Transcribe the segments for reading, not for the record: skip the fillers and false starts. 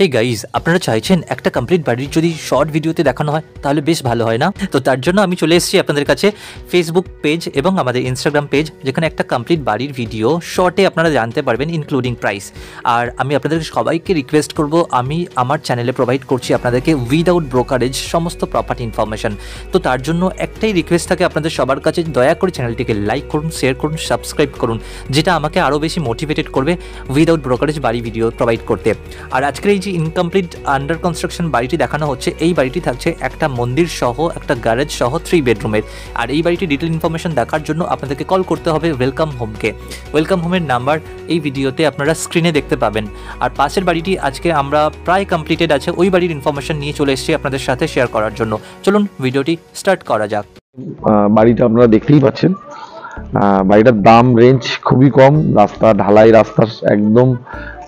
Hey guys, আপনারা চাইছেন একটা কমপ্লিট বাড়ির যদি শর্ট ভিডিওতে দেখানো হয় তাহলে বেশ ভালো হয় না? তো তার জন্য আমি চলে এসেছি আপনাদের কাছে ফেসবুক পেজ এবং আমাদের ইনস্টাগ্রাম পেজ, যেখানে একটা কমপ্লিট বাড়ির ভিডিও শর্টে আপনারা জানতে পারবেন ইনক্লুডিং প্রাইস। আর আমি আপনাদেরকে সবাইকে রিকোয়েস্ট করব, আমি আমার চ্যানেলে প্রোভাইড করছি আপনাদেরকে উইদাউট ব্রোকারেজ সমস্ত প্রপার্টি ইনফরমেশন। তো তার জন্য একটাই রিকোয়েস্ট থাকে আপনাদের সবার কাছে, দয়া করে চ্যানেলটিকে লাইক করুন, শেয়ার করুন, সাবস্ক্রাইব করুন, যেটা আমাকে আরও বেশি মোটিভেটেড করবে উইদাউট ব্রোকারেজ বাড়ি ভিডিও প্রোভাইড করতে। আর আজকের এই যে ইনকমপ্লিট আন্ডার কনস্ট্রাকশন বাড়িটি দেখানো হচ্ছে, এই বাড়িটি থাকছে একটা মন্দির সহ, একটা গ্যারেজ সহ 3 বেডরুমের। আর এই বাড়িটি ডিটেল ইনফরমেশন দেখার জন্য আপনাদেরকে কল করতে হবে ওয়েলকাম হোমকে। ওয়েলকাম হোমের নাম্বার এই ভিডিওতে আপনারা স্ক্রিনে দেখতে পাবেন। আর পাশের বাড়িটি আজকে আমরা প্রায় কমপ্লিটেড আছে, ওই বাড়ির ইনফরমেশন নিয়ে চলে এসেছি আপনাদের সাথে শেয়ার করার জন্য। চলুন ভিডিওটি স্টার্ট করা যাক। বাড়িটা আপনারা দেখতেই পাচ্ছেন, বাড়িটার দাম রেঞ্জ খুবই কম, রাস্তা ঢালাই, রাস্তার একদম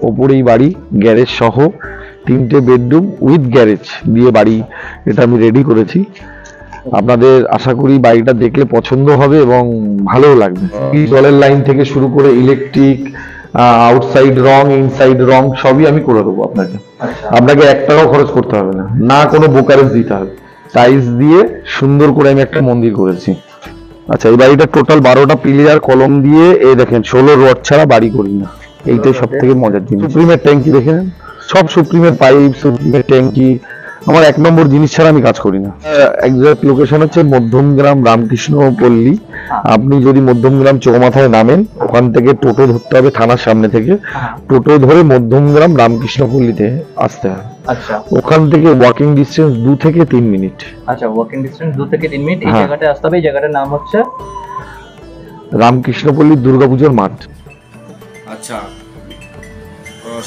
ওপরেই বাড়ি, গ্যারেজ সহ 3টে বেডরুম উইথ গ্যারেজ দিয়ে বাড়ি এটা আমি রেডি করেছি। আপনাদের আশা করি বাড়িটা দেখলে পছন্দ হবে এবং ভালোও লাগবে। জলের লাইন থেকে শুরু করে ইলেকট্রিক, আউটসাইড রং, ইনসাইড রং সবই আমি করে দেবো আপনাকে। আপনাকে 1 টাকাও খরচ করতে হবে না, না কোনো ব্রোকারেজ দিতে হবে। টাইলস দিয়ে সুন্দর করে আমি একটা মন্দির করেছি। আচ্ছা, এই বাড়িটা টোটাল 12টা পিলিয়ার কলম দিয়ে, এই দেখেন 16 রড ছাড়া বাড়ি করি না, এইটাই সব থেকে মজার জিনিস। সুপ্রিমের ট্যাঙ্কি দেখেন, সব সুপ্রিমের পাইপ, সুপ্রিমের ট্যাঙ্কি, আমার 1 নম্বর জিনিস ছাড়া আমি কাজ করি না। এক্সাক্ট লোকেশন হচ্ছে মধ্যমগ্রাম রামকৃষ্ণ পল্লী। আপনি যদি মধ্যমগ্রাম চৌমাথায় নামেন, ওখান থেকে টোটো ধরতে হবে থানার সামনে থেকে, টোটো ধরে মধ্যমগ্রাম রামকৃষ্ণ পল্লীতে আসতে হবে। আচ্ছা, ওখান থেকে ওয়াকিং ডিস্টেন্স 2 থেকে 3 মিনিট। আচ্ছা, ওয়াকিং ডিস্টেন্স 2 থেকে 3 মিনিট। এই জায়গাটা আসতে হবে। এই জায়গাটার নাম হচ্ছে রামকৃষ্ণপল্লী দুর্গাপূজার মাঠ। আচ্ছা,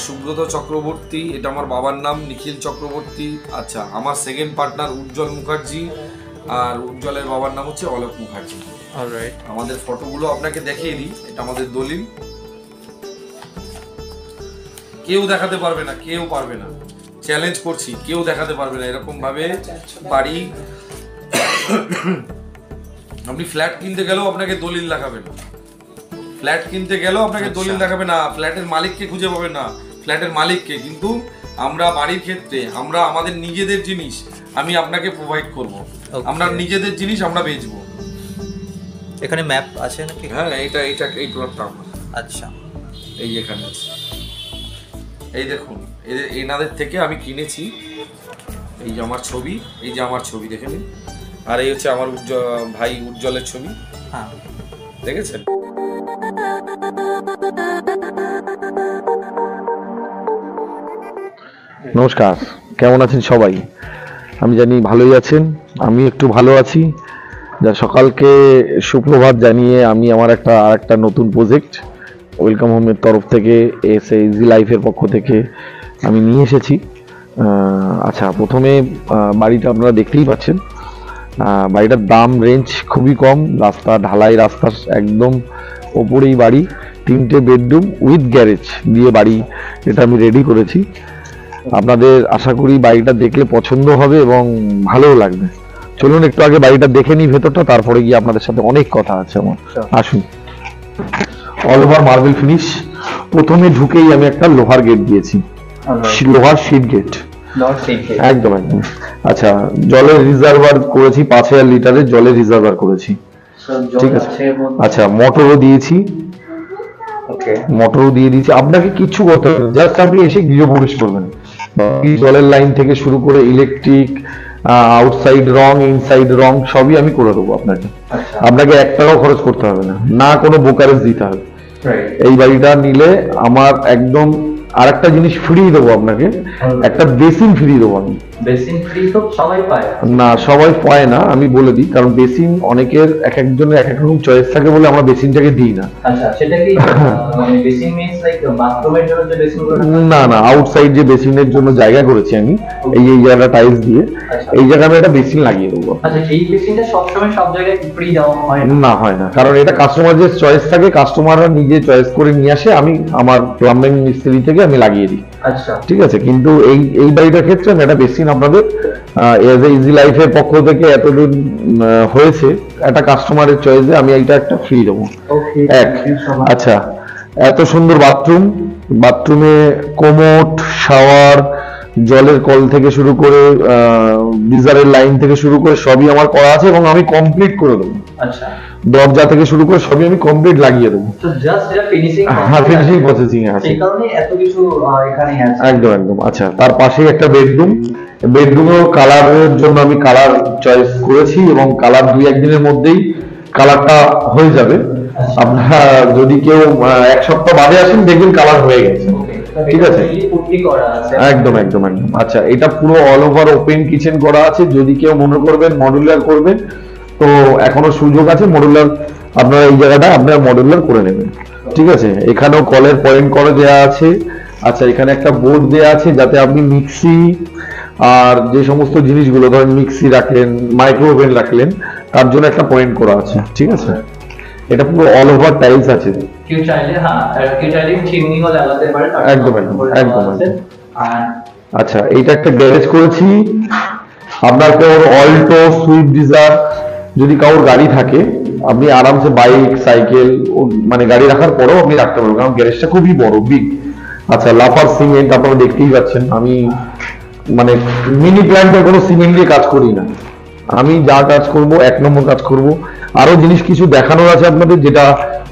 সুব্রত চক্রবর্তী, এটা আমার বাবার নাম, নিখিল চক্রবর্তী। আচ্ছা, আমার সেকেন্ড পার্টনার উজ্জ্বল মুখার্জি, আর উজ্জ্বলের বাবার নাম হচ্ছে অলোক মুখার্জি। অলরাইট, আমাদের ফটোগুলো আপনাকে দেখিয়ে দিই। এটা আমাদের দলিল, কেউ দেখাতে পারবে না, কেউ পারবে না, চ্যালেঞ্জ করছি, কেউ দেখাতে পারবে না এরকম ভাবে বাড়ি। আপনি ফ্ল্যাট কিনতে গেলেও আপনাকে দলিল দেখাবে না, ফ্ল্যাট কিনতে গেলেও আপনাকে দলিল দেখাবে না, ফ্ল্যাটের মালিককে খুঁজে পাবে না, ফ্ল্যাটের মালিককে। কিন্তু আমরা বাড়ির ক্ষেত্রে আমরা আমাদের নিজেদের জিনিস আমি আপনাকে প্রোভাইড করব। আমরা নিজেদের জিনিস আমরা বেচবো। এখানে ম্যাপ আছে নাকি? হ্যাঁ, এই প্লটটা আমার। আচ্ছা, এই এখানে আছে, এই দেখুন, এনাদের থেকে আমি কিনেছি। এই যে আমার ছবি, এই যে আমার ছবি দেখে নিন। আর এই হচ্ছে আমার ভাই উজ্জ্বলের ছবি। হ্যাঁ, দেখেছেন? নমস্কার, কেমন আছেন সবাই? আমি জানি ভালোই আছেন, আমি একটু ভালো আছি। যা সকালকে সুপ্রভাত জানিয়ে আমি আমার আরেকটা নতুন প্রজেক্ট ওয়েলকাম হোমের তরফ থেকে, ইজি লাইফের পক্ষ থেকে আমি নিয়ে এসেছি। আচ্ছা, প্রথমে বাড়িটা আপনারা দেখতেই পাচ্ছেন, বাড়িটার দাম রেঞ্জ খুবই কম, রাস্তা ঢালাই, রাস্তার একদম ওপরেই বাড়ি, 3টে বেডরুম উইথ গ্যারেজ দিয়ে বাড়ি এটা আমি রেডি করেছি। আপনাদের আশা করি বাড়িটা দেখলে পছন্দ হবে এবং ভালোও লাগবে। চলুন একটু আগে বাড়িটা দেখে নিই ভেতরটা, তারপরে গিয়ে আপনাদের সাথে অনেক কথা আছে আমার। আসুন। All over marble finish. প্রথমে ঢুকেই আমি একটা লোহার গেট দিয়েছি, লোহার শিট গেট, একদম একদম। আচ্ছা, জলের রিজার্ভার করেছি, 5000 লিটারের জলের রিজার্ভার করেছি, ঠিক আছে। আচ্ছা, মোটরও দিয়েছি, মোটরও দিয়ে দিয়েছি। আপনাকে কিচ্ছু করতে হবে না, জাস্ট আপনি এসে গৃহ প্রবেশ করবেন। জলের লাইন থেকে শুরু করে ইলেকট্রিক, আউটসাইড রং, ইনসাইড রং সবই আমি করে দেবো আপনাকে। আপনাকে 1 টাকাও খরচ করতে হবে না, না কোনো ব্রোকারেজ দিতে হবে। এই বাড়িটা নিলে আমার একদম আরেকটা জিনিস ফ্রি দেবো আপনাকে, একটা বেসিন ফ্রি দেবো আমি। বেসিন ফ্রি তো সবাই পায় না, সবাই পায় না, আমি বলে দিই, কারণ বেসিন অনেকের একজনের এক রকম চয়েস থাকে বলে আমরা বেসিনটাকে দিই না। আচ্ছা, সেটা কি মানে বেসিন মিন্স লাইক বাথরুমের জন্য যে বেসিনগুলো? না না, আউটসাইড যে বেসিনের জন্য জায়গা করেছি আমি, এই জায়গাটা টাইলস দিয়ে, এই জায়গায় আমি একটা বেসিন লাগিয়ে দেবো। আচ্ছা, এই বেসিনটা সবসময় সব জায়গায় ফ্রি দেওয়া হয় না? হয় না, কারণ এটা কাস্টমার যে চয়েস থাকে, কাস্টমাররা নিজে চয়েস করে নিয়ে আসে, আমি আমার প্লাম্বিং মিস্ত্রি থেকে আমি লাগিয়ে দিই। আচ্ছা, ঠিক আছে। কিন্তু এই বাড়িটার ক্ষেত্রে আমি একটা বেসিন আপনাদের এজ এ ইজি লাইফের পক্ষ থেকে এতদিন হয়েছে, একটা কাস্টমারের চয়েসে আমি এইটা একটা ফ্রি দেবো। আচ্ছা, এত সুন্দর বাথরুম, বাথরুমে কোমোট, শাওয়ার, জলের কল থেকে শুরু করে গিজারের লাইন থেকে শুরু করে সবই আমার করা আছে এবং আমি কমপ্লিট করে দেবো। আচ্ছা, দরজা থেকে শুরু করে সবই আমি কমপ্লিট লাগিয়ে দেবো। তো জাস্ট এটা ফিনিশিং, হ্যাঁ ফিনিশিং প্রসেসিং এ আছে, সেই কারণে এত কিছু এখানে আছে। একদম একদম। আচ্ছা, তার পাশেই একটা বেডরুম। বেডরুমেও কালারের জন্য আমি কালার চয়েস করেছি এবং কালার 2-1 দিনের মধ্যেই কালারটা হয়ে যাবে। আপনারা যদি কেউ 1 সপ্তাহ বাদে আসেন দেখবেন কালার হয়ে গেছে। ঠিক আছে, পুট্টি করা আছে একদম একদম একদম। আচ্ছা, এটা পুরো অল ওভার ওপেন কিচেন করা আছে। যদি কেউ মনে করবেন মডুলার করবেন তো এখনো সুযোগ আছে, মডুলার আপনারা এই জায়গাটা আপনারা মডুলার করে নেবেন। ঠিক আছে, এখানেও কলের পয়েন্ট করে দেওয়া আছে। আচ্ছা, এখানে একটা বোর্ড দেওয়া আছে যাতে আপনি মিক্সি আর যে সমস্ত জিনিসগুলো ধরেন মিক্সি রাখলেন, মাইক্রো ওভেন রাখলেন, তার জন্য একটা পয়েন্ট করা আছে। ঠিক আছে, এটা পুরো অল ওভার টাইলস আছে। কেউ চাইলে কেউ চাইলে চিমনিও লাগাতে পারে। একদম একদম একদম একদম। আর আচ্ছা, এইটা একটা গ্যারেজ করেছি। আপনার কারোর অল্টো, সুইফট ডিজায়ার যদি কারোর গাড়ি থাকে আপনি আরামসে বাইক, সাইকেল মানে গাড়ি রাখার পরেও আপনি রাখতে পারবেন, কারণ গ্যারেজটা খুবই বড়, বিগ। আচ্ছা, লাফার সিমেন্ট আপনারা দেখতেই পাচ্ছেন। আমি মানে মিনি প্ল্যান্টের কোনো সিমেন্ট দিয়ে কাজ করি না, আমি যা কাজ করব 1 নম্বর কাজ করব। আরো জিনিস কিছু দেখানোর আছে আপনাদের, যেটা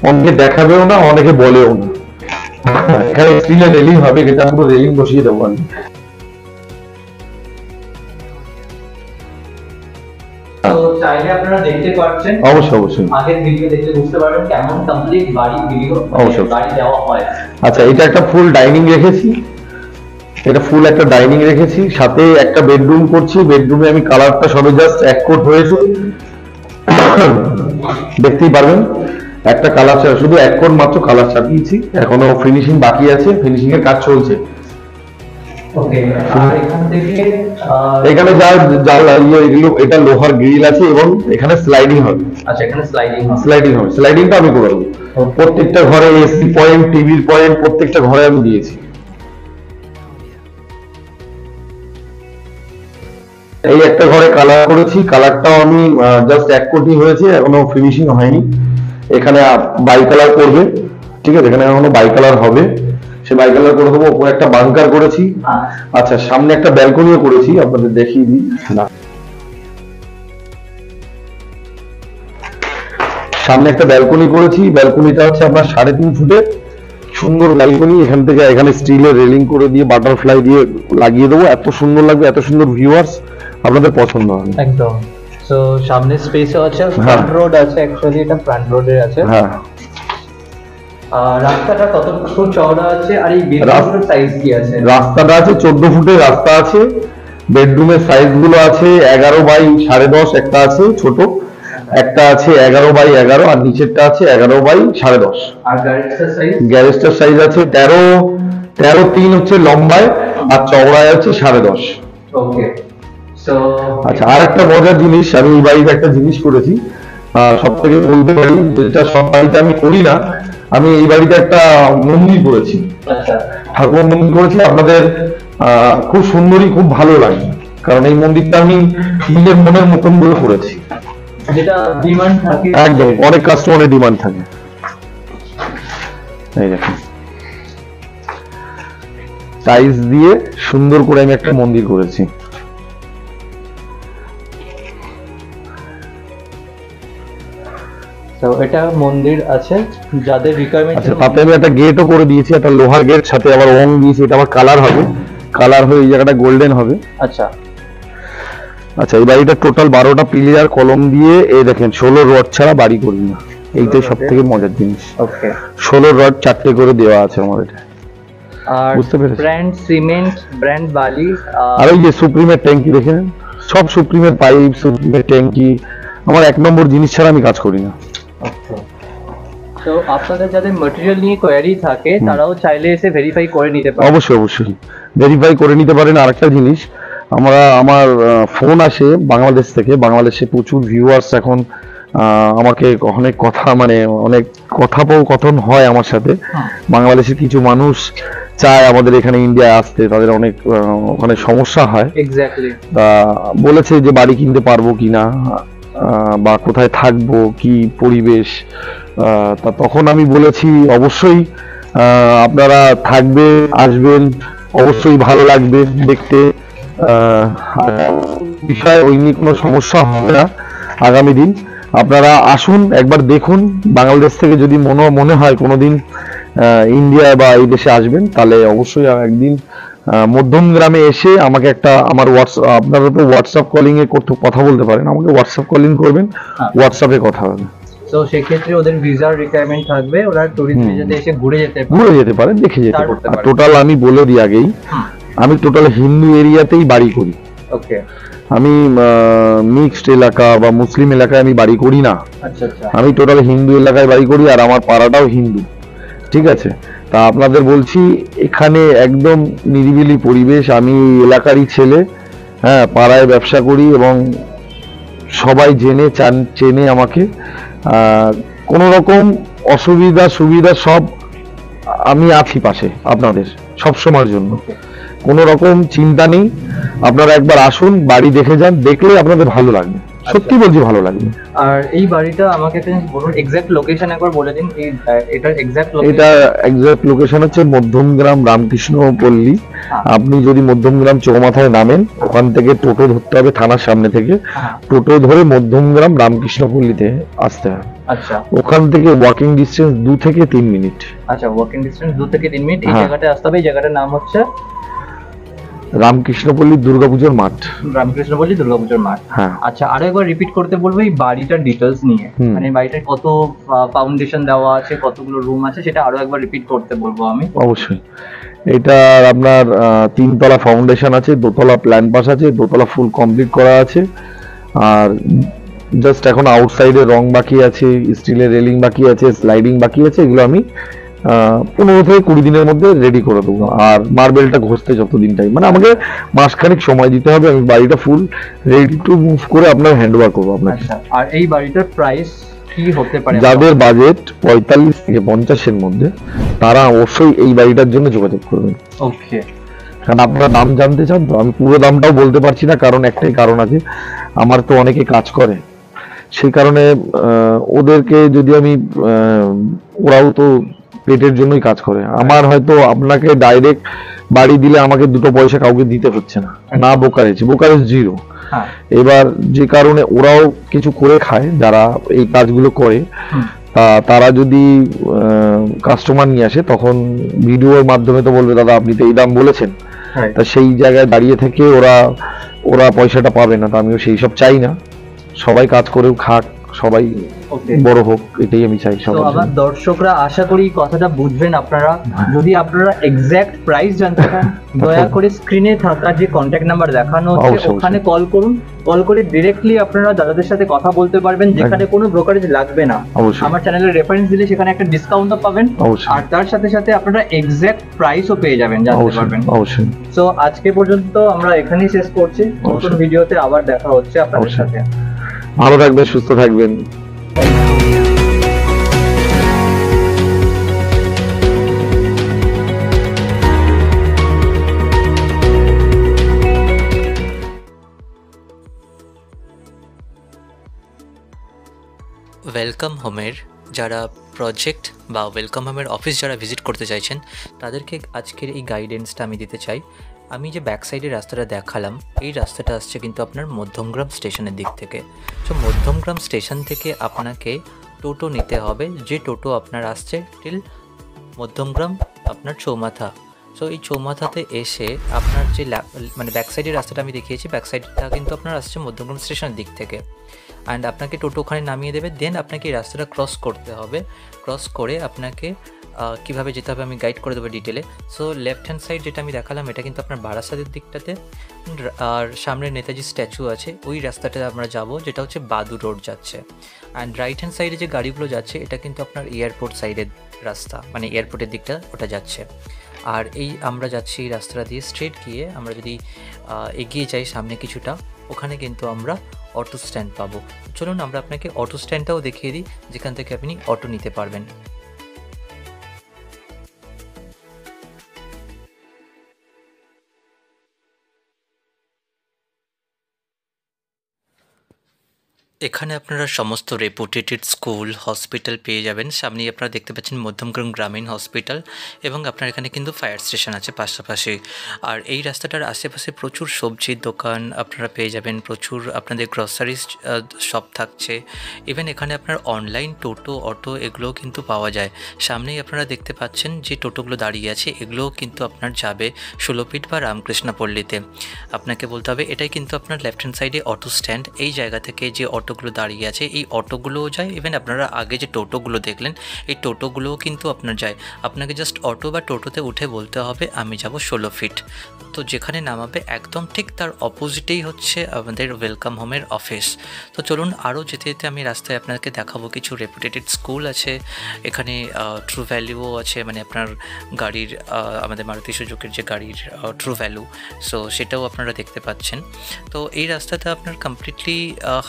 অনেকে দেখাবেও না, অনেকে বলেও না। এখানে স্টিলের রেলিং হবে, এটা পুরো রেলিং বসিয়ে দেবো আমি। তো চাইলে আপনারা দেখতে পাচ্ছেন, অবশ্যই অবশ্যই। আগের ভিডিও দেখলে বুঝতে পারবেন কেমন কমপ্লিট বাড়ি ভিডিও অবশ্যই। বাড়ি দেওয়া হয়। আচ্ছা, এটা একটা ফুল ডাইনিং রেখেছি, এটা ফুল একটা ডাইনিং রেখেছি, সাথে একটা বেডরুম করছি। বেডরুমে আমি কালারটা সবে জাস্ট 1 কোট হয়েছে, দেখতেই পারবেন। একটা কালার শুধু 1 কোট মাত্র কালার চাপিয়েছি, এখনো ফিনিশিং বাকি আছে, ফিনিশিং এর কাজ চলছে। ওকে, আর এখান থেকে এখানে এগুলো এটা লোহার গ্রিল আছে এবং এখানে স্লাইডিং হবে। আচ্ছা, এখানে স্লাইডিং হবে। স্লাইডিং হবে, স্লাইডিংটা আমি করে দেবো। প্রত্যেকটা ঘরে এসি পয়েন্ট, টিভির পয়েন্ট প্রত্যেকটা ঘরে আমি দিয়েছি। এই একটা ঘরে কালার করেছি, কালারটাও আমি জাস্ট 1 কোটি হয়েছে, এখনো ফিনিশিং হয়নি। এখানে বাই কালার করবে। ঠিক আছে, এখানে এখনো বাই কালার হবে, সে বাই কালার করে দেবো। উপরে একটা বাংকার করেছি। আচ্ছা, সামনে একটা ব্যালকনিও করেছি, আপনাদের দেখিয়ে দিই। না, সামনে একটা ব্যালকনি করেছি। ব্যালকনিটা হচ্ছে আপনার 3.5 ফুটের সুন্দর ব্যালকনি। এখান থেকে এখানে স্টিলের রেলিং করে দিয়ে বাটারফ্লাই দিয়ে লাগিয়ে দেবো, এত সুন্দর লাগবে, এত সুন্দর ভিউয়ার্স, আপনাদের পছন্দ হবে একদম। সো সামনে স্পেসও আছে, ফ্রন্ট রোড আছে, অ্যাকচুয়ালি এটা ফ্রন্ট রোডে আছে। হ্যাঁ, রাস্তাটা কত ফুট চওড়া আছে আর এই বেডরুমের সাইজ কি আছে? রাস্তাটা আছে 14 ফুটের রাস্তা আছে। বেডরুমের সাইজ গুলো আছে 11 বাই 10.5, একটা আছে ছোট, একটা আছে 11 বাই 11, আর নিচেরটা আছে 11 বাই 10.5। আর গ্যারেজটার সাইজ? গ্যারেজটার সাইজ আছে 13.3 হচ্ছে লম্বায়, আর চওড়ায় হচ্ছে 10.5। ওকে। সো আচ্ছা, আর একটা মজার জিনিস, আমি এই বাড়িতে একটা জিনিস করেছি, সব থেকে বলতে পারি, যেটা সব বাড়িতে আমি করি না। আমি এই বাড়িতে একটা মন্দির করেছি, আচ্ছা, ঠাকুর মন্দির করেছি। আপনাদের খুব সুন্দরই, খুব ভালো লাগে, কারণ এই মন্দিরটা আমি নিজের মনের মতন করে করেছি। যেটা ডিমান্ড থাকে, একদম, অনেক কাস্টমারের ডিমান্ড থাকে। এই দেখুন, টাইলস দিয়ে সুন্দর করে আমি একটা মন্দির করেছি। তো এটা মন্দির আছে যাদের রিকোয়ারমেন্ট। আচ্ছা, তাতে আমি একটা গেটও করে দিয়েছি, একটা লোহার গেট, সাথে আবার রং দিয়েছি। এটা আবার কালার হবে, কালার হয়ে এই জায়গাটা গোল্ডেন হবে। আচ্ছা আচ্ছা, এই বাড়িটা টোটাল 12টা পিলিয়ার কলম দিয়ে, এই দেখেন 16 রড ছাড়া বাড়ি করি না, এইটাই সব থেকে মজার জিনিস। ওকে। 16 রড 4টে করে দেওয়া আছে আমার এটা। আর বুঝতে পেরেছি। ব্র্যান্ড সিমেন্ট, ব্র্যান্ড বালি, আর ওই যে সুপ্রিমের ট্যাঙ্কি দেখেন, সব সুপ্রিমের পাইপ, সুপ্রিমের ট্যাঙ্কি, আমার 1 নম্বর জিনিস ছাড়া আমি কাজ করি না। তো আপনাদের যাদের ম্যাটেরিয়াল নিয়ে কোয়ারি থাকে তারাও চাইলে এসে ভেরিফাই করে নিতে পারে। অবশ্যই অবশ্যই ভেরিফাই করে নিতে পারেন। আরেকটা জিনিস, আমার ফোন আসে বাংলাদেশ থেকে, বাংলাদেশে প্রচুর ভিউয়ার্স এখন আমাকে অনেক কথা, মানে অনেক কথোপকথন হয় আমার সাথে। বাংলাদেশের কিছু মানুষ চায় আমাদের এখানে ইন্ডিয়ায় আসতে, তাদের অনেক ওখানে সমস্যা হয়। এক্স্যাক্টলি। তা বলেছে যে বাড়ি কিনতে পারবো কিনা, বা কোথায় থাকবো, কি পরিবেশ। তা তখন আমি বলেছি অবশ্যই আপনারা থাকবেন, আসবেন, অবশ্যই ভালো লাগবে দেখতে। বিষয় ওই নিয়ে কোনো সমস্যা হবে না আগামী দিন। আপনারা আসুন, একবার দেখুন। বাংলাদেশ থেকে যদি মনে হয় কোনোদিন ইন্ডিয়া বা এই দেশে আসবেন, তাহলে অবশ্যই একদিন মধ্যম গ্রামে এসে আমাকে একটা আমার আপনারা তো হোয়াটসঅ্যাপ কলিং এ কথা বলতে পারেন, আমাকে হোয়াটসঅ্যাপ কলিং করবেন, হোয়াটসঅ্যাপে কথা হবে। তো সেক্ষেত্রে ওদের ভিসার রিকোয়ারমেন্ট থাকবে, ওরা টুরিস্ট ভিসাতে এসে ঘুরে যেতে পারে, দেখে যেতে পারে। আর টোটাল আমি বলে দিই আগেই, আমি টোটাল হিন্দু এরিয়াতেই বাড়ি করি। ওকে। আমি মিক্সড এলাকা বা মুসলিম এলাকায় আমি বাড়ি করি না। আচ্ছা আচ্ছা। আমি টোটাল হিন্দু এলাকায় বাড়ি করি, আর আমার পাড়াটাও হিন্দু। ঠিক আছে, তা আপনাদের বলছি এখানে একদম নিরিবিলি পরিবেশ। আমি এলাকারই ছেলে, হ্যাঁ, পাড়ায় ব্যবসা করি এবং সবাই চেনে আমাকে। কোনো রকম অসুবিধা সুবিধা সব আমি আছি পাশে আপনাদের সব সময়ের জন্য, কোনো রকম চিন্তা নেই। আপনারা একবার আসুন, বাড়ি দেখে যান, দেখলে আপনাদের ভালো লাগবে, সত্যি বলছি ভালো লাগবে। আর এই বাড়িটা আমাকে একটা জিনিস বলুন, এক্সাক্ট লোকেশন একবার বলে দিন। এটার এক্সাক্ট লোকেশন হচ্ছে মধ্যমগ্রাম রামকৃষ্ণ পল্লী। আপনি যদি মধ্যমগ্রাম চৌমাথায় নামেন, ওখান থেকে টোটো ধরতে হবে থানার সামনে থেকে, টোটো ধরে মধ্যমগ্রাম রামকৃষ্ণ পল্লীতে আসতে হবে। আচ্ছা, ওখান থেকে ওয়াকিং ডিস্টেন্স 2 থেকে 3 মিনিট। আচ্ছা, ওয়াকিং ডিস্টেন্স 2 থেকে 3 মিনিট। এই জায়গাটা আসতে হবে। এই জায়গাটার নাম হচ্ছে রামকৃষ্ণপল্লী দুর্গাপূজার মাঠ। রামকৃষ্ণপল্লী দুর্গাপূজার মাঠ। হ্যাঁ। আচ্ছা, আরো একবার রিপিট করতে বলবো এই বাড়িটার ডিটেলস নিয়ে, মানে বাড়িটার কত ফাউন্ডেশন দেওয়া আছে, কতগুলো রুম আছে, সেটা আরো একবার রিপিট করতে বলবো আমি। অবশ্যই। এটা আপনার 3 তলা ফাউন্ডেশন আছে, 2 তলা প্ল্যান পাস আছে, 2 তলা ফুল কমপ্লিট করা আছে, আর জাস্ট এখন আউটসাইডে রং বাকি আছে, স্টিলের রেলিং বাকি আছে, স্লাইডিং বাকি আছে। এগুলো আমি 15 থেকে 20 দিনের মধ্যে রেডি করে দেবো। আর মার্বেলটা ঘষতে যতদিন টাইম, মানে আমাকে মাসখানেক সময় দিতে হবে। আমি বাড়িটা ফুল রেডি টু মুভ করে আপনার হ্যান্ড ওভার করবো আপনাকে। আর এই বাড়িটার প্রাইস কি হতে পারে? যাদের বাজেট 45 থেকে 50 এর মধ্যে, তারা অবশ্যই এই বাড়িটার জন্য যোগাযোগ করবেন। ওকে। কারণ আপনারা দাম জানতে চান তো, আমি পুরো দামটাও বলতে পারছি না, কারণ একটাই কারণ আছে, আমার তো অনেকে কাজ করে, সেই কারণে ওদেরকে যদি আমি ওরাও তো পেটের জন্যই কাজ করে। আমার হয়তো আপনাকে ডাইরেক্ট বাড়ি দিলে আমাকে 2 পয়সা কাউকে দিতে হচ্ছে না বোকারেজ জিরো। এবার যে কারণে ওরাও কিছু করে খায় যারা এই কাজগুলো করে, তারা যদি কাস্টমার নিয়ে আসে, তখন ভিডিওর মাধ্যমে তো বলবে দাদা আপনি তো এই দাম বলেছেন, তা সেই জায়গায় দাঁড়িয়ে থেকে ওরা পয়সাটা পাবে না। তো আমিও সেই সব চাই না, সবাই কাজ করেও খাক, সবাই বড় হোক, এটাই আমি চাই। তো আমার দর্শকরা আশা করি কথাটা বুঝবেন আপনারা। যদি আপনারা এক্সাক্ট প্রাইস জানতে চান, দয়া করে স্ক্রিনে থাকা যে কন্ট্যাক্ট নাম্বার দেখানো হচ্ছে ওখানে কল করুন। কল করে ডিরেক্টলি আপনারা দাদাদের সাথে কথা বলতে পারবেন, যেখানে কোনো ব্রোকারেজ লাগবে না। আমার চ্যানেলের রেফারেন্স দিলে সেখানে একটা ডিসকাউন্টও পাবেন, আর তার সাথে সাথে আপনারা এক্সাক্ট প্রাইসও পেয়ে যাবেন, জানতে পারবেন। অবশ্যই। সো আজকে পর্যন্ত আমরা এখানেই শেষ করছি। নতুন ভিডিওতে আবার দেখা হচ্ছে আপনাদের সাথে। ভালো থাকবেন, সুস্থ থাকবেন। ওয়েলকাম হোমের যারা প্রজেক্ট বা ওয়েলকাম হোমের অফিস যারা ভিজিট করতে চাইছেন, তাদেরকে আজকের এই গাইডেন্সটা আমি দিতে চাই। আমি যে ব্যাক সাইডের রাস্তাটা দেখালাম, এই রাস্তাটা আসছে কিন্তু আপনার মধ্যমগ্রাম স্টেশনের দিক থেকে। তো মধ্যমগ্রাম স্টেশন থেকে আপনাকে টোটো নিতে হবে, যে টোটো আপনার আসছে টিল মধ্যমগ্রাম আপনার চৌমাথা। সো এই চৌমাথাতে এসে আপনার যে মানে ব্যাক সাইডের রাস্তাটা আমি দেখিয়েছি, ব্যাক সাইডটা কিন্তু আপনার আসছে মধ্যমগ্রাম স্টেশনের দিক থেকে। অ্যান্ড আপনাকে টোটো ওখানে নামিয়ে দেবে। দেন আপনাকে এই রাস্তাটা ক্রস করতে হবে। ক্রস করে আপনাকে কীভাবে যেতে হবে আমি গাইড করে দেবো ডিটেলে। সো লেফট হ্যান্ড সাইড যেটা আমি দেখালাম, এটা কিন্তু আপনার বারাসাতের দিকটাতে, আর সামনে নেতাজি স্ট্যাচু আছে, ওই রাস্তাটা আমরা যাব, যেটা হচ্ছে বাদু রোড যাচ্ছে। অ্যান্ড রাইট হ্যান্ড সাইডে যে গাড়িগুলো যাচ্ছে, এটা কিন্তু আপনার এয়ারপোর্ট সাইডের রাস্তা, মানে এয়ারপোর্টের দিকটা ওটা যাচ্ছে। আর এই আমরা যাচ্ছি এই রাস্তাটা দিয়ে স্ট্রেট গিয়ে আমরা যদি এগিয়ে যাই সামনে কিছুটা, ওখানে কিন্তু আমরা অটো স্ট্যান্ড পাবো। চলুন আমরা আপনাকে অটো স্ট্যান্ডটাও দেখিয়ে দিই, যেখান থেকে আপনি অটো নিতে পারবেন। এখানে আপনারা সমস্ত রেপুটেটেড স্কুল হসপিটাল পেয়ে যাবেন। সামনেই আপনারা দেখতে পাচ্ছেন মধ্যমগ্রাম গ্রামীণ হসপিটাল এবং আপনার এখানে কিন্তু ফায়ার স্টেশন আছে পাশাপাশি। আর এই রাস্তাটার আশেপাশে প্রচুর সবজির দোকান আপনারা পেয়ে যাবেন, প্রচুর আপনাদের গ্রসারিজ শপ থাকছে। ইভেন এখানে আপনার অনলাইন টোটো অটো এগুলোও কিন্তু পাওয়া যায়। সামনেই আপনারা দেখতে পাচ্ছেন যে টোটোগুলো দাঁড়িয়ে আছে, এগুলোও কিন্তু আপনার যাবে 16 ফিট বা রামকৃষ্ণপল্লীতে। আপনাকে বলতে হবে এটাই কিন্তু আপনার লেফট হ্যান্ড সাইডে অটো স্ট্যান্ড। এই জায়গা থেকে যে অটোগুলো দাঁড়িয়ে আছে এই অটোগুলোও যায়। ইভেন আপনারা আগে যে টোটোগুলো দেখলেন এই টোটোগুলোও কিন্তু আপনার যায়। আপনাকে জাস্ট অটো বা টোটোতে উঠে বলতে হবে আমি যাব 16 ফিট। তো যেখানে নামাবে একদম ঠিক তার অপোজিটেই হচ্ছে আমাদের ওয়েলকাম হোমের অফিস। তো চলুন আরও যেতে যেতে আমি রাস্তায় আপনাকে দেখাবো কিছু রেপুটেটেড স্কুল আছে, এখানে ট্রু ভ্যালুও আছে, মানে আপনার গাড়ির আমাদের মারুতি সুজুকির যে গাড়ির ট্রু ভ্যালু, সো সেটাও আপনারা দেখতে পাচ্ছেন। তো এই রাস্তাতে আপনার কমপ্লিটলি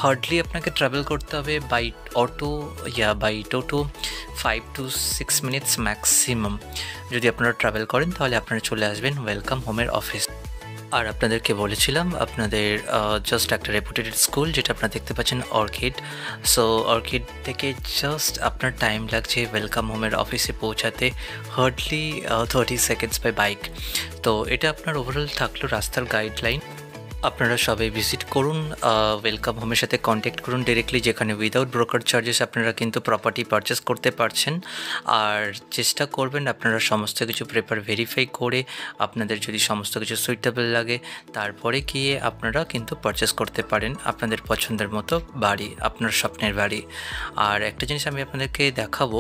হার্ডলি আপনাকে ট্রাভেল করতে হবে বাই অটো বাই টোটো 5 to 6 মিনিটস ম্যাক্সিমাম। যদি আপনারা ট্রাভেল করেন তাহলে আপনারা চলে আসবেন ওয়েলকাম হোমের অফিস। আর আপনাদেরকে বলেছিলাম আপনাদের জাস্ট একটা রেপুটেটেড স্কুল যেটা আপনারা দেখতে পাচ্ছেন অর্কিড। সো অর্কিড থেকে জাস্ট আপনার টাইম লাগছে ওয়েলকাম হোমের অফিসে পৌঁছাতে হার্ডলি 30 সেকেন্ডস বাই বাইক। তো এটা আপনার ওভারঅল থাকলো রাস্তার গাইডলাইন। আপনারা সবাই ভিজিট করুন, ওয়েলকাম হোমের সাথে কন্ট্যাক্ট করুন ডিরেক্টলি, যেখানে উইদাউট ব্রোকার চার্জেস আপনারা কিন্তু প্রপার্টি পারচেস করতে পারছেন। আর চেষ্টা করবেন আপনারা সমস্ত কিছু পেপার ভেরিফাই করে আপনাদের যদি সমস্ত কিছু সুইটেবল লাগে তারপরে গিয়ে আপনারা কিন্তু পারচেস করতে পারেন আপনাদের পছন্দের মতো বাড়ি, আপনার স্বপ্নের বাড়ি। আর একটা জিনিস আমি আপনাদেরকে দেখাবো,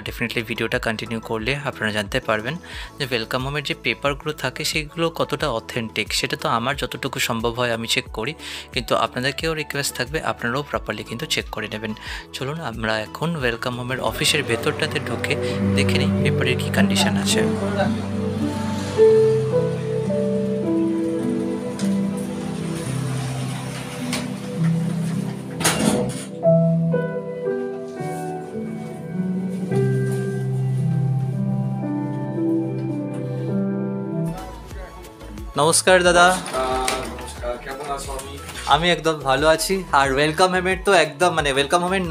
ডেফিনেটলি ভিডিওটা কন্টিনিউ করলে আপনারা জানতে পারবেন যে ওয়েলকাম হোমের যে পেপারগুলো থাকে সেগুলো কতটা অথেন্টিক। সেটা তো আমার যতটুকু সম্ভব হয় আমি চেক করি, কিন্তু আপনাদেরকেও রিকোয়েস্ট থাকবে আপনারাও প্রপারলি কিন্তু চেক করে নেবেন। চলুন আমরা এখন ওয়েলকাম হোমের অফিসের ভেতরটাতে ঢুকে দেখে নিই পেপারের কী কন্ডিশন আছে। নমস্কার দাদা। কেমন আছো? আমি একদম ভালো আছি। আর ওয়েলকাম হোমের তো একদম মানে ওয়েলকাম হোমের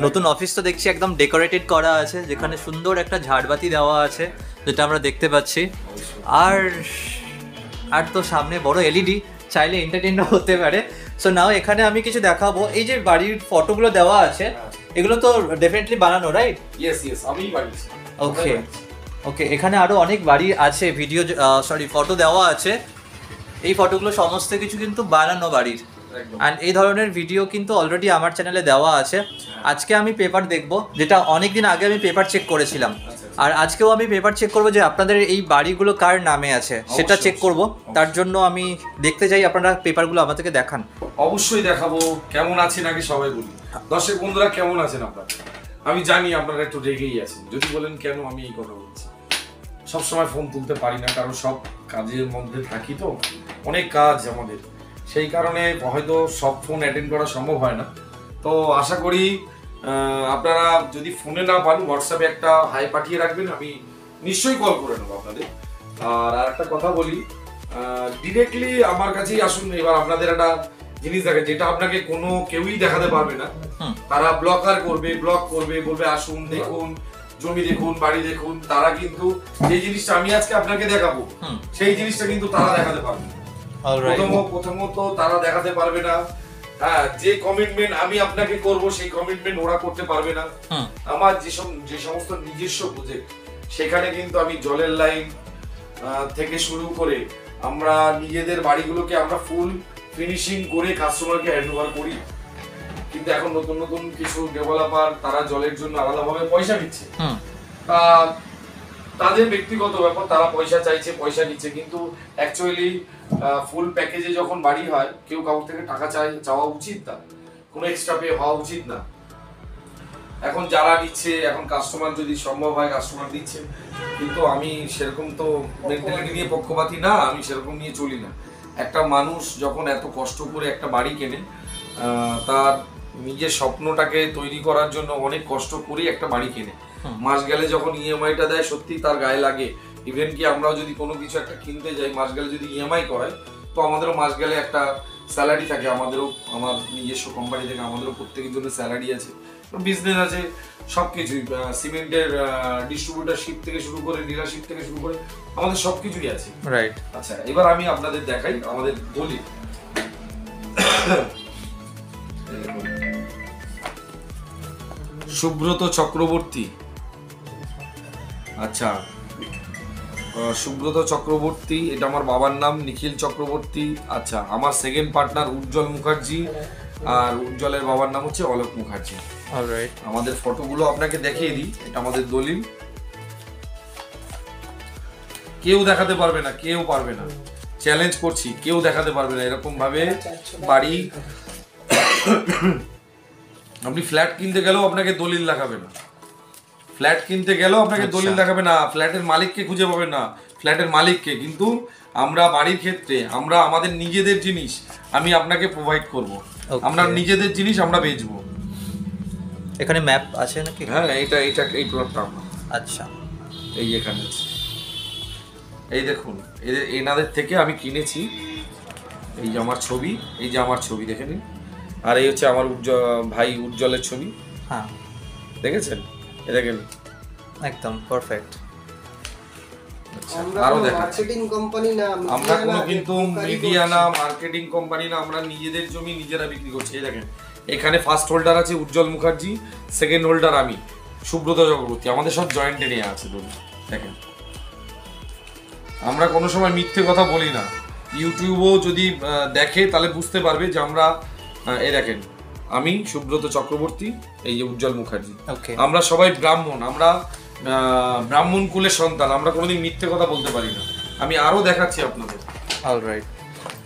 নতুন অফিস তো দেখছি একদম ডেকোরেটেড করা আছে, যেখানে সুন্দর একটা ঝাড়বাতি দেওয়া আছে যেটা আমরা দেখতে পাচ্ছি। আর তো সামনে বড় এলইডি, চাইলে এন্টারটেইনও হতে পারে। সো নাও এখানে আমি কিছু দেখাবো। এই যে বাড়ির ফটোগুলো দেওয়া আছে এগুলো তো ডেফিনেটলি বানানো, রাইট? ইয়েস আমিই বানিয়েছি। ওকে এখানে আরো অনেক বাড়ি আছে, ফটো দেওয়া আছে। এই ফটোগুলো সমস্ত কিছু কিন্তু বানানো বাড়ির। অ্যান্ড এই ধরনের ভিডিও কিন্তু অলরেডি আমার চ্যানেলে দেওয়া আছে। আজকে আমি পেপার দেখব, যেটা অনেক দিন আগে আমি পেপার চেক করেছিলাম, আর আজকেও আমি পেপার চেক করব যে আপনাদের এই বাড়িগুলো কার নামে আছে সেটা চেক করব। তার জন্য আমি দেখতে চাই আপনারা পেপারগুলো আমাদেরকে দেখান। অবশ্যই দেখাবো। কেমন আছেন আগে সবাই বলি। দর্শক বন্ধুরা কেমন আছেন আপনারা? আমি জানি আপনারা একটু রেগেই আছেন। যদি বলেন কেন আমি এই কথা বলছি, সবসময় ফোন তুলতে পারি না, কারণ সব কাজের মধ্যে থাকি, তো অনেক কাজ আমাদের, সেই কারণে হয়তো সব ফোন অ্যাটেন্ড করা সম্ভব হয় না। তো আশা করি আপনারা যদি ফোনে না পান হোয়াটসঅ্যাপে একটা হাই পাঠিয়ে রাখবেন, আমি নিশ্চয়ই কল করে নেবো আপনাদের। আর একটা কথা বলি, ডিরেক্টলি আমার কাছেই আসুন। এবার আপনাদের একটা জিনিস দেখেন যেটা আপনাকে কোনো কেউই দেখাতে পারবে না, তারা ব্লক করবে, বলবে আসুন দেখুন জমি দেখুন বাড়ি দেখুন। তারা কিন্তু যে জিনিসটা আমি আজকে আপনাকে দেখাবো সেই জিনিসটা কিন্তু তারা দেখাতে পারবে না। প্রথমত তারা দেখাতে পারবে না। হ্যাঁ, যে কমিটমেন্ট আমি আপনাকে করব সেই কমিটমেন্ট ওরা করতে পারবে না। আমার যে সমস্ত নিজস্ব প্রজেক্ট সেখানে কিন্তু আমি জলের লাইন থেকে শুরু করে আমরা নিজেদের বাড়িগুলোকে আমরা ফুল ফিনিশিং করে কাস্টমারকে হ্যান্ড ওভার করি। কিন্তু এখন নতুন কিছু ডেভেলপার তারা জলের জন্য আলাদাভাবে পয়সা নিচ্ছে, তাদের ব্যক্তিগত ব্যাপার, তারা পয়সা চাইছে, পয়সা নিচ্ছে। কিন্তু অ্যাকচুয়ালি ফুল প্যাকেজে যখন বাড়ি হয় কেউ কাউর থেকে টাকা চাওয়া উচিত না, কোনো এক্সট্রা পে হওয়া উচিত না। এখন যারা নিচ্ছে, এখন কাস্টমার যদি সম্ভব হয় কাস্টমার দিচ্ছে, কিন্তু আমি সেরকম তো মেন্টালিটি নিয়ে পক্ষপাতী না, আমি সেরকম নিয়ে চলি না। একটা মানুষ যখন এত কষ্ট করে একটা বাড়ি কেনে, তার নিজের স্বপ্নটাকে তৈরি করার জন্য অনেক কষ্ট করে একটা বাড়ি কেনে, মাস গেলে যখন ইএমআইটা দেয় সত্যি তার গায়ে লাগে। ইভেন কি আমরাও যদি কোনো কিছু একটা কিনতে যাই মাস গেলে যদি ইএমআই করায়, তো আমাদেরও মাস গেলে একটা স্যালারি থাকে আমাদেরও, আমার নিজস্ব কোম্পানি থেকে আমাদেরও প্রত্যেকের জন্য স্যালারি আছে, বিজনেস আছে, সব কিছুই, সিমেন্টের ডিস্ট্রিবিউটারশিপ থেকে শুরু করে ডিলারশিপ থেকে শুরু করে আমাদের সব কিছুই আছে। রাইট। আচ্ছা, এবার আমি আপনাদের দেখাই আমাদের দলিল। সুব্রত চক্রবর্তী, আচ্ছা সুব্রত চক্রবর্তী, এটা আমার বাবার নাম, নিখিল চক্রবর্তী। আচ্ছা, আমার সেকেন্ড পার্টনার উজ্জ্বল মুখার্জি, আর উজ্জ্বলের বাবার নাম হচ্ছে অলোক মুখার্জি। অলরাইট। আমাদের ফটোগুলো আপনাকে দেখিয়ে দিই, এটা আমাদের দলিল। কেউ দেখাতে পারবে না, কেউ পারবে না, চ্যালেঞ্জ করছি, কেউ দেখাতে পারবে না এরকম ভাবে বাড়ি। আপনি ফ্ল্যাট কিনতে গেলেও আপনাকে দলিল দেখাবে না, ফ্ল্যাট কিনতে গেলেও আপনাকে দলিল দেখাবে না, ফ্ল্যাটের মালিককে খুঁজে পাবে না, ফ্ল্যাটের মালিককে। কিন্তু আমরা বাড়ির ক্ষেত্রে আমরা আমাদের নিজেদের জিনিস আমি আপনাকে প্রোভাইড করব, আমরা নিজেদের জিনিস আমরা বেচবো। এখানে ম্যাপ আছে নাকি? হ্যাঁ, এইটা এই প্লটটা আমার। আচ্ছা, এই এখানে আছে, এই দেখুন, এনাদের থেকে আমি কিনেছি। এই যে আমার ছবি, এই যে আমার ছবি দেখে নিন, আর এই হচ্ছে আমার ভাই উজ্জ্বলের ছবি। হ্যাঁ, দেখেছেন? এ দেখেন, একদম পারফেক্ট। আরো দেখেন, মার্কেটিং কোম্পানি না, আমরা কোনো কিন্তু মিডিয়া না, মার্কেটিং কোম্পানি না, আমরা নিজেদের জমি নিজেরা বিক্রি করছি। এই দেখেন, এখানে ফার্স্ট হোল্ডার আছে উজ্জ্বল মুখার্জি, সেকেন্ড হোল্ডার আমি সুব্রত চক্রবর্তী, আমাদের সব জয়েন্টে নিয়ে আছে। দেখেন, আমরা কোনো সময় মিথ্যে কথা বলি না। ইউটিউবও যদি দেখে তাহলে বুঝতে পারবে যে আমরা, এই দেখেন, আমি সুব্রত চক্রবর্তী, এই যে উজ্জ্বল মুখার্জি, আমরা সবাই ব্রাহ্মণ, আমরা ব্রাহ্মণ কুলের সন্তান, আমরা কোনোদিন মিথ্যে কথা বলতে পারি না। আমি আরো দেখাচ্ছি আপনাদের। অলরাইট।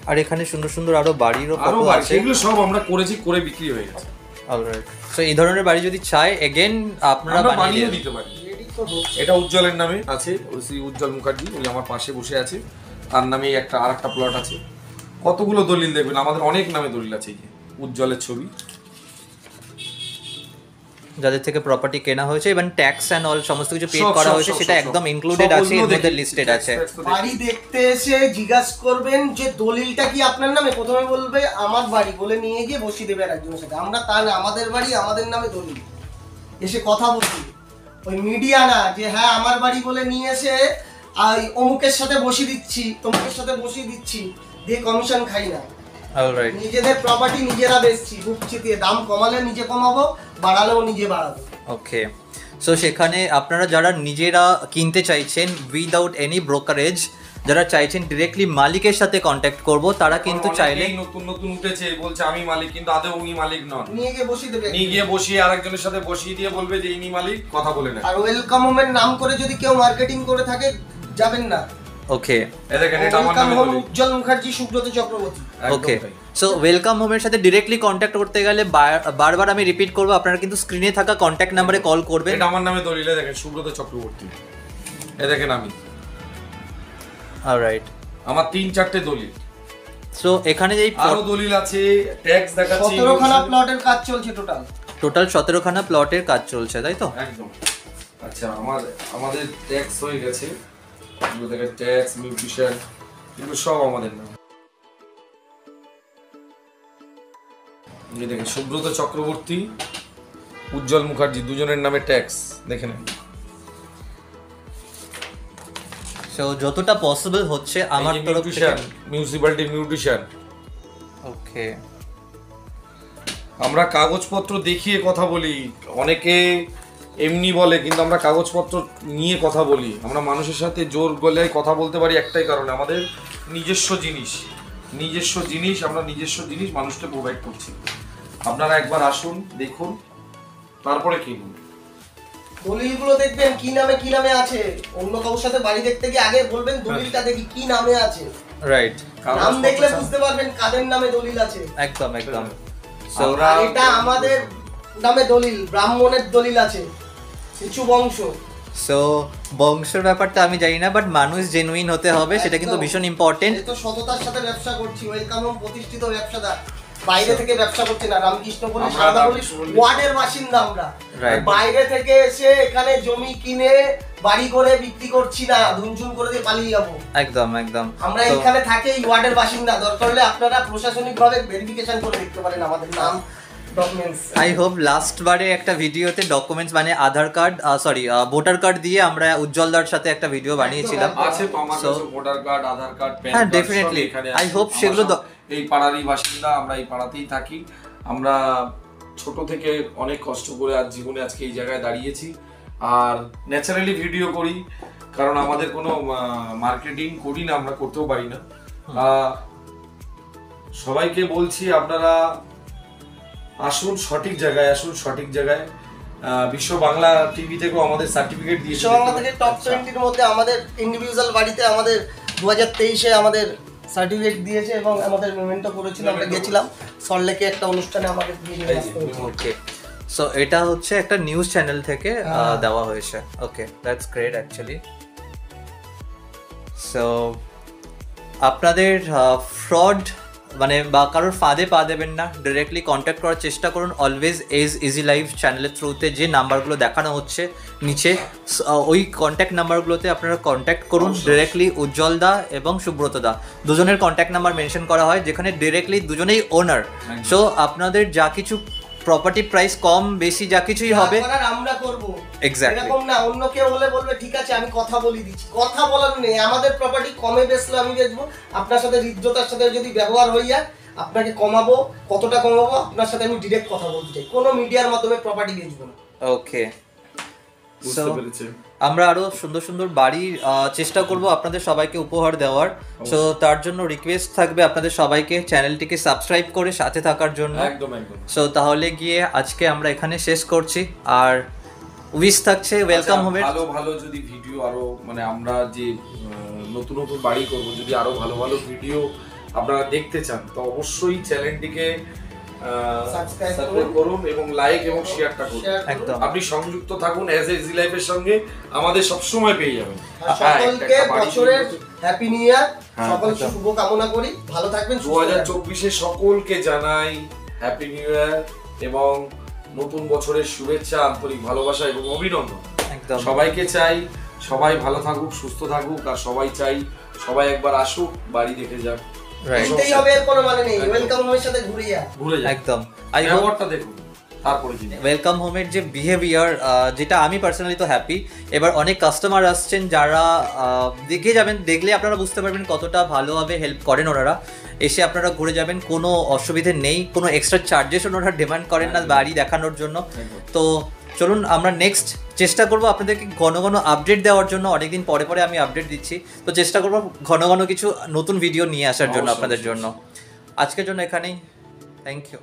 আর এখানে সুন্দর সুন্দর আরো বাড়িরও আরো ফটো বাড়ি, আছে, এগুলো সব আমরা করেছি, করে বিক্রি হয়ে গেছে। অলরাইট। সো এই ধরনের বাড়ি যদি চাই এগেইন আপনারা বানিয়ে দিতে পারি। এটা উজ্জ্বলের নামে আছে, শ্রী উজ্জ্বল মুখার্জি, ওই আমার পাশে বসে আছে, তার নামে আরেকটা প্লট আছে। কতগুলো দলিল দেখবেন, আমাদের অনেক নামে দলিল আছে। এই যে উজ্জ্বলের ছবি, যাদের থেকে প্রপার্টি কেনা হয়েছে এবং ট্যাক্স এন্ড অল সমস্ত কিছু পে করা হয়েছে সেটা একদম ইনক্লুডেড আছে, এর মধ্যে লিস্টেড আছে। বাড়ি দেখতে এসে জিজ্ঞাসা করবেন যে দলিলটা কি আপনার নামে, প্রথমে বলবে আমার বাড়ি বলে নিয়ে গিয়ে বসিয়ে দেবে একজনের সাথে। আমরা তা না, আমাদের বাড়ি আমাদের নামে দলিল, এসে কথা বলছি। ওই মিডিয়া না যে হ্যাঁ আমার বাড়ি বলে নিয়ে এসে অমুকের সাথে বসিয়ে দিচ্ছি, তমুকের সাথে বসিয়ে দিচ্ছি, দিয়ে কমিশন খাই না। অলরাইট। নিজেদের প্রপার্টি নিজেরা বেচছি, বুক চিতিয়ে, দাম কমালে নিজে কমাবো, বাড়ালেও নিজে বাড়াবো। ওকে, সো সেখানে আপনারা যারা নিজেরা কিনতে চাইছেন উইদাউট এনি ব্রোকারেজ, যারা চাইছেন ডিরেক্টলি মালিকের সাথে কন্ট্যাক্ট করব, তারা কিন্তু চাইলে নতুন নতুন উঠেছে, বলছে আমি মালিক, কিন্তু আদৌ উনি মালিক নন। নিয়ে গিয়ে বসিয়ে দেবে, নিয়ে গিয়ে বসিয়ে আরেকজনের সাথে বসিয়ে দিয়ে বলবে যে ইনি মালিক, কথা বলে না। আর ওয়েলকাম হোমের নাম করে যদি কেউ মার্কেটিং করে থাকে যাবেন না। ওকে, এই দেখেন, এটা আমার নামে দলিল, উজ্জ্বল মুখার্জি, সুব্রত চক্রবর্তী। ওকে। সো ওয়েলকাম হোমের সাথে ডিরেক্টলি কন্ট্যাক্ট করতে গেলে বারবার আমি রিপিট করব, আপনারা কিন্তু স্ক্রিনে থাকা কন্ট্যাক্ট নাম্বারে কল করবেন। এটা আমার নামে দলিল, দেখেন সুব্রত চক্রবর্তী, এই দেখেন আমি। অলরাইট, আমার 3-4টে দলিল। সো এখানে যেই আরো দলিল আছে, ট্যাক্স দেখাচ্ছি। 17 খানা প্লটের কাজ চলছে টোটাল 17 খানা প্লটের কাজ চলছে, তাই তো? একদম। আচ্ছা, আমাদের ট্যাক্স হয়ে গেছে, এগুলো দেখেন, ট্যাক্স, মিউটেশন, এগুলো সব আমাদের নাম। এই দেখেন, সুব্রত চক্রবর্তী, উজ্জ্বল মুখার্জি, দুজনের নামে ট্যাক্স, দেখে নেন। সো যতটা পসিবল হচ্ছে আমার তরফ থেকে। Municipality mutation. ওকে, আমরা কাগজপত্র দেখিয়ে কথা বলি, অনেকে এমনি বলে, কিন্তু আমরা কাগজপত্র নিয়ে কথা বলি। আমরা মানুষের সাথে জোর গলায় কথা বলতে পারি একটাই কারণে, আমাদের নিজস্ব জিনিস আমরা নিজস্ব জিনিস মানুষকে প্রোভাইড করছি। আপনারা একবার আসুন, দেখুন, তারপরে কিনুন। দলিলগুলো দেখবেন কি নামে আছে। অন্য কারোর সাথে বাড়ি দেখতে গিয়ে আগে বলবেন দলিলটা দেখি কি নামে আছে। রাইট, নাম দেখলে বুঝতে পারবেন কাদের নামে দলিল আছে। একদম একদম। সো এটা আমাদের নামে দলিল, ব্রাহ্মণের দলিল আছে, কিছু বংশ। সো বংশের ব্যাপারটা আমি জানি না, বাট মানুষ জেনুইন হতে হবে, সেটা কিন্তু ভীষণ ইম্পর্টেন্ট। এই তো সততার সাথে ব্যবসা করছি, ওয়েলকাম হোম প্রতিষ্ঠিত ব্যবসাদার, বাইরে থেকে ব্যবসা করছি না। রামকৃষ্ণপুরে সারদাপল্লী ওয়ার্ডের বাসিন্দা আমরা, বাইরে থেকে এসে এখানে জমি কিনে বাড়ি করে বিক্রি করছি না, ধুনচুন করে দিয়ে পালিয়ে যাবো। একদম একদম। আমরা তো- এখানে থাকি, এই ওয়ার্ডের বাসিন্দা। দরকার হলে আপনারা প্রশাসনিকভাবে ভেরিফিকেশন করে দেখতে পারেন আমাদের নাম, ডকুমেন্টস। আই হোপ লাস্ট বারে একটা ভিডিওতে ডকুমেন্টস মানে আধার কার্ড ভোটার কার্ড দিয়ে আমরা উজ্জ্বলদার সাথে একটা ভিডিও বানিয়েছিলাম। আছে তো আমার কাছে ভোটার কার্ড, আধার কার্ড, প্যান হ্যাঁ, কার্ড definitely. সব এখানে I আছে। hope আমরা সেগুলো সব এই পাড়ারই বাসিন্দা, আমরা এই পাড়াতেই থাকি। আমরা ছোট থেকে অনেক কষ্ট করে আজ জীবনে আজকে এই জায়গায় দাঁড়িয়েছি। আর ন্যাচারালি ভিডিও করি, কারণ আমাদের কোনো মার্কেটিং করি না, আমরা করতেও পারি না। সবাইকে বলছি আপনারা আসুন সঠিক জায়গায়, আসুন সঠিক জায়গায়। বিশ্ব বাংলা টিভি থেকেও আমাদের সার্টিফিকেট দিয়েছে। বিশ্ব বাংলা থেকে টপ 20-র মধ্যে আমাদের ইন্ডিভিজুয়াল বাড়িতে আমাদের 2023-এ আমাদের সার্টিফিকেট দিয়েছে এবং আমাদের মেমেন্টো করেছিল। আমরা গেছিলাম সল্টলেকে একটা অনুষ্ঠানে, আমাদের ওকে, সো এটা হচ্ছে একটা নিউজ চ্যানেল থেকে দেওয়া হয়েছে। ওকে, দ্যাটস গ্রেট অ্যাকচুয়ালি। সো আপনাদের ফ্রড মানে বা কারোর ফাঁদে পা দেবেন না, ডিরেক্টলি কন্ট্যাক্ট করার চেষ্টা করুন। অলওয়েজ ইজি লাইফ চ্যানেলের থ্রুতে যে নাম্বারগুলো দেখানো হচ্ছে নিচে, ওই কন্ট্যাক্ট নাম্বারগুলোতে আপনারা কন্ট্যাক্ট করুন ডিরেক্টলি। উজ্জ্বল দা এবং সুব্রত দা দুজনের কন্ট্যাক্ট নাম্বার মেনশন করা হয়, যেখানে ডিরেক্টলি দুজনেই ওনার। সো আপনাদের যা কিছু প্রপার্টি প্রাইস কম বেশি যা কিছুই হবে আমরা করব। এক্স্যাক্টলি এরকম না অন্য কেউ হলে বলবে ঠিক আছে আমি কথা বলি দিচ্ছি, কথা বলার নেই। আমাদের প্রপার্টি কমে বেচলে আমি বেচবো, আপনার সাথে হৃদ্যতার সাথে যদি ব্যবহার হয়ে যায় আপনাকে কমাবো, কতটা কমাবো আপনার সাথে আমি ডিরেক্ট কথা বলতে চাই, কোনো মিডিয়ার মাধ্যমে প্রপার্টি বেচবো না। ওকে, বুঝতে পেরেছেন? আমরা আরো সুন্দর সুন্দর বাড়ি চেষ্টা করব আপনাদের সবাইকে উপহার দেওয়ার। সো তার জন্য রিকোয়েস্ট থাকবে আপনাদের সবাইকে চ্যানেলটিকে সাবস্ক্রাইব করে সাথে থাকার জন্য। একদম একদম। সো তাহলে গিয়ে আজকে আমরা এখানে শেষ করছি। আর উইশ থাকছে ওয়েলকাম হোমে ভালো ভালো যদি ভিডিও আরো মানে আমরা যে নতুন নতুন বাড়ি করব, যদি আরো ভালো ভালো ভিডিও আপনারা দেখতে চান তো অবশ্যই চ্যানেলটিকে সাবস্ক্রাইব করুন এবং লাইক এবং শেয়ারটা করুন। একদম, আপনি সংযুক্ত থাকুন এজ ইজি লাইফের সঙ্গে, আমাদের সব সময় পেয়ে যাবেন। সকলকে বছরের হ্যাপি নিউ ইয়ার, সকলকে শুভ কামনা করি, ভালো থাকবেন। 2024-এ সকলকে জানাই হ্যাপি নিউ ইয়ার এবং নতুন বছরের শুভেচ্ছা, আন্তরিক ভালোবাসা এবং অভিনন্দন। একদম সবাইকে চাই সবাই ভালো থাকুক, সুস্থ থাকুক, আর সবাই চাই সবাই একবার আসুক, বাড়ি দেখে যাক। এটাই হবে, এর কোনো মানে নেই। ওয়েলকাম হোমের সাথে ঘুরে যাক। একদম। আই হোপ ব্যবহারটা দেখুন, তারপরে ওয়েলকাম হোমের যে বিহেভিয়ার, যেটা আমি পার্সোনালি তো হ্যাপি। এবার অনেক কাস্টমার আসছেন যারা দেখে যাবেন, দেখলে আপনারা বুঝতে পারবেন কতটা ভালোভাবে হেল্প করেন ওনারা। এসে আপনারা ঘুরে যাবেন, কোনো অসুবিধে নেই, কোনো এক্সট্রা চার্জেস ওনারা ডিমান্ড করেন না বাড়ি দেখানোর জন্য। তো চলুন আমরা নেক্সট চেষ্টা করবো আপনাদেরকে ঘন ঘন আপডেট দেওয়ার জন্য। অনেকদিন পরে পরে আমি আপডেট দিচ্ছি, তো চেষ্টা করবো ঘন ঘন কিছু নতুন ভিডিও নিয়ে আসার জন্য আপনাদের জন্য। আজকের জন্য এখানেই, থ্যাংক ইউ।